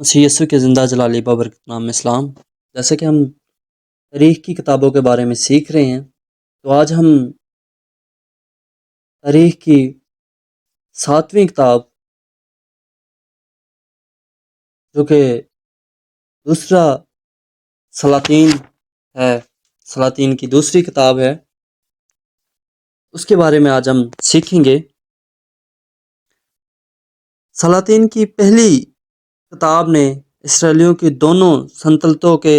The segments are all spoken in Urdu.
مسیح یسوع کے زندہ جلالی بابرکت نام میں اسلام۔ جیسے کہ ہم تاریخ کی کتابوں کے بارے میں سیکھ رہے ہیں، تو آج ہم تاریخ کی 7ویں کتاب جو کہ دوسرا سلاطین ہے، سلاطین کی دوسری کتاب ہے، اس کے بارے میں آج ہم سیکھیں گے۔ سلاطین کی پہلی کتاب نے اسرائیلیوں کی دونوں سلطنتوں کے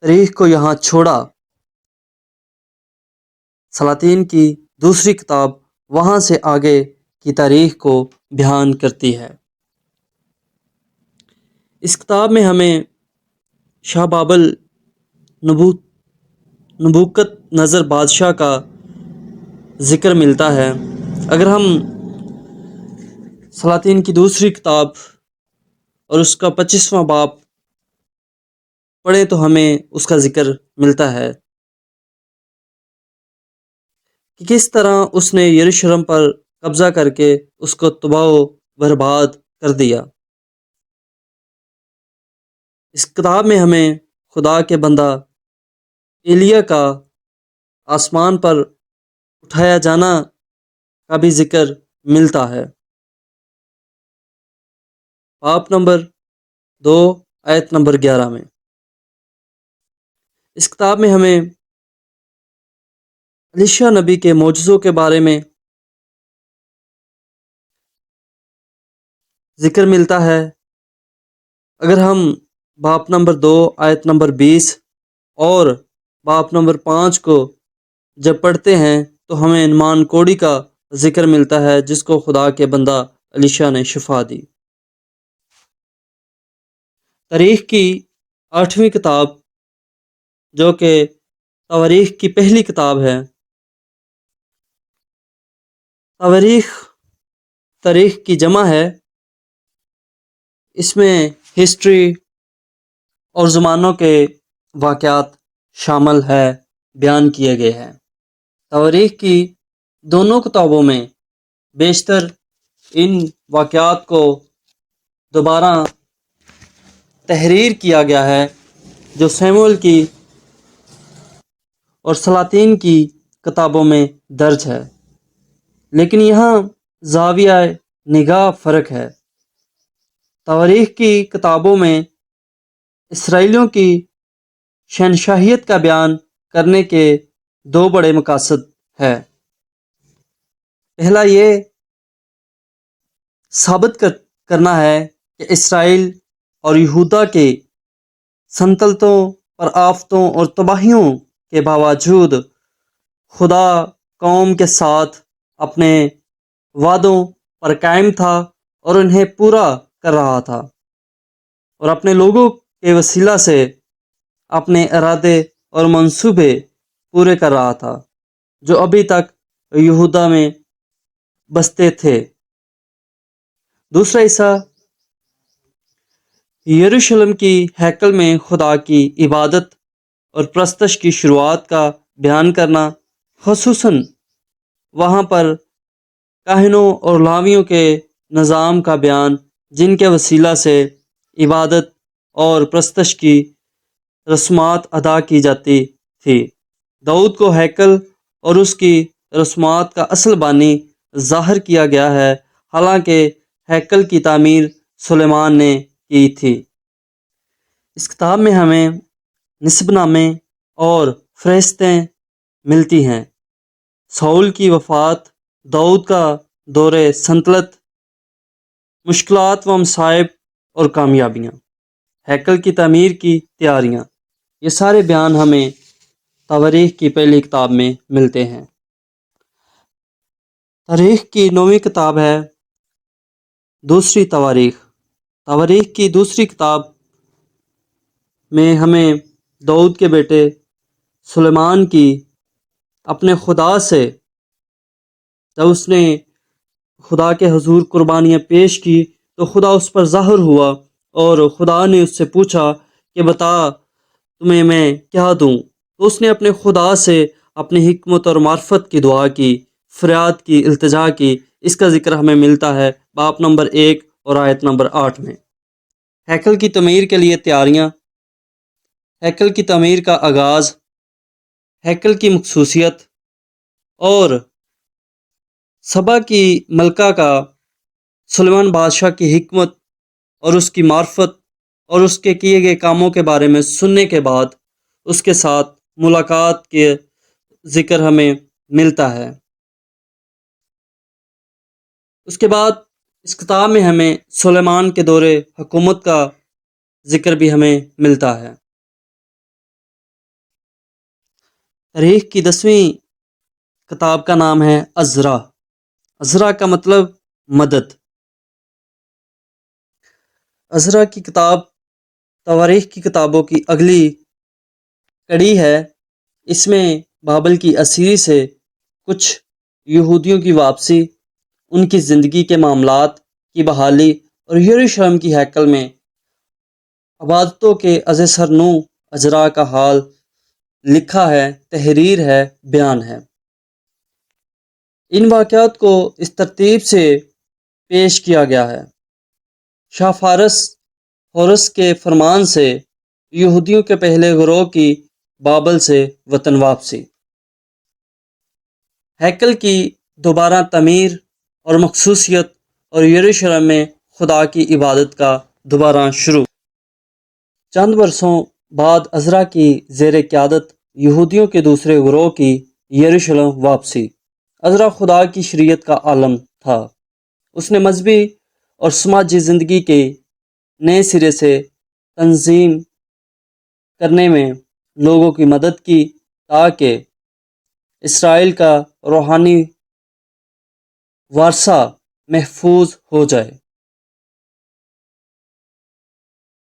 تاریخ کو یہاں چھوڑا۔ سلاطین کی دوسری کتاب وہاں سے آگے کی تاریخ کو بیان کرتی ہے۔ اس کتاب میں ہمیں شاہ بابل نبوکت نظر بادشاہ کا ذکر ملتا ہے۔ اگر ہم سلاطین کی دوسری کتاب اور اس کا 25واں باب پڑھیں تو ہمیں اس کا ذکر ملتا ہے کہ کس طرح اس نے یروشلم پر قبضہ کر کے اس کو تباہ و برباد کر دیا۔ اس کتاب میں ہمیں خدا کے بندہ ایلیا کا آسمان پر اٹھایا جانا کا بھی ذکر ملتا ہے۔ باب نمبر 2 آیت نمبر 11 میں اس کتاب میں ہمیں الیشع نبی کے معجزوں کے بارے میں ذکر ملتا ہے۔ اگر ہم باب نمبر 2 آیت نمبر 20 اور باب نمبر 5 کو جب پڑھتے ہیں تو ہمیں نعمان کوڑی کا ذکر ملتا ہے جس کو خدا کے بندہ الیشع نے شفا دی۔ تاریخ کی 8ویں کتاب جو کہ تواریخ کی پہلی کتاب ہے۔ تاریخ کی جمع ہے، اس میں ہسٹری اور زمانوں کے واقعات شامل ہے، بیان کیے گئے ہیں۔ تواریخ کی دونوں کتابوں میں بیشتر ان واقعات کو دوبارہ تحریر کیا گیا ہے جو سیموئیل کی اور سلاطین کی کتابوں میں درج ہے، لیکن یہاں زاویہ نگاہ فرق ہے۔ تواریخ کی کتابوں میں اسرائیلیوں کی شہنشاہیت کا بیان کرنے کے 2 بڑے مقاصد ہیں۔ پہلا یہ ثابت کرنا ہے کہ اسرائیل اور یہودا کے سلطنتوں پر آفتوں اور تباہیوں کے باوجود خدا قوم کے ساتھ اپنے وعدوں پر قائم تھا اور انہیں پورا کر رہا تھا، اور اپنے لوگوں کے وسیلہ سے اپنے ارادے اور منصوبے پورے کر رہا تھا جو ابھی تک یہودا میں بستے تھے۔ دوسرا حصہ یروشلم کی ہیکل میں خدا کی عبادت اور پرستش کی شروعات کا بیان کرنا، خصوصاً وہاں پر کاہنوں اور لاویوں کے نظام کا بیان جن کے وسیلہ سے عبادت اور پرستش کی رسومات ادا کی جاتی تھی۔ داؤد کو ہیکل اور اس کی رسومات کا اصل بانی ظاہر کیا گیا ہے، حالانکہ ہیکل کی تعمیر سلیمان نے کی تھی۔ اس کتاب میں ہمیں نسب نامے اور فہرستیں ملتی ہیں، ساؤل کی وفات، داؤد کا دور سلطنت، مشکلات و مصائب اور کامیابیاں، ہیکل کی تعمیر کی تیاریاں، یہ سارے بیان ہمیں تواریخ کی پہلی کتاب میں ملتے ہیں۔ تاریخ کی 9ویں کتاب ہے دوسری تواریخ۔ تواریخ کی دوسری کتاب میں ہمیں داؤد کے بیٹے سلیمان کی اپنے خدا سے، جب اس نے خدا کے حضور قربانیاں پیش کی تو خدا اس پر ظاہر ہوا اور خدا نے اس سے پوچھا کہ بتا تمہیں میں کیا دوں، تو اس نے اپنے خدا سے اپنی حکمت اور معرفت کی دعا کی، فریاد کی، التجا کی۔ اس کا ذکر ہمیں ملتا ہے باب نمبر 1 اور آیت نمبر 8 میں۔ ہیکل کی تعمیر کے لیے تیاریاں، ہیکل کی تعمیر کا آغاز، ہیکل کی مخصوصیت اور سبا کی ملکہ کا سلیمان بادشاہ کی حکمت اور اس کی معرفت اور اس کے کیے گئے کاموں کے بارے میں سننے کے بعد اس کے ساتھ ملاقات کے ذکر ہمیں ملتا ہے۔ اس کے بعد اس کتاب میں ہمیں سلیمان کے دور حکومت کا ذکر بھی ہمیں ملتا ہے۔ تاریخ کی 10ویں کتاب کا نام ہے عزرا۔ عزرا کا مطلب مدد۔ عزرا کی کتاب تواریخ کی کتابوں کی اگلی کڑی ہے۔ اس میں بابل کی اسیری سے کچھ یہودیوں کی واپسی، ان کی زندگی کے معاملات کی بحالی اور یروشلم کی ہیکل میں عبادتوں کے از سر نو اجرا کا حال لکھا ہے، تحریر ہے، بیان ہے۔ ان واقعات کو اس ترتیب سے پیش کیا گیا ہے۔ شاہ فارس ہورس کے فرمان سے یہودیوں کے پہلے گروہ کی بابل سے وطن واپسی، ہیکل کی دوبارہ تعمیر اور مخصوصیت اور یروشلم میں خدا کی عبادت کا دوبارہ شروع۔ چند برسوں بعد عزرا کی زیر قیادت یہودیوں کے دوسرے گروہ کی یروشلم واپسی۔ عزرا خدا کی شریعت کا عالم تھا۔ اس نے مذہبی اور سماجی زندگی کے نئے سرے سے تنظیم کرنے میں لوگوں کی مدد کی تاکہ اسرائیل کا روحانی ورثہ محفوظ ہو جائے۔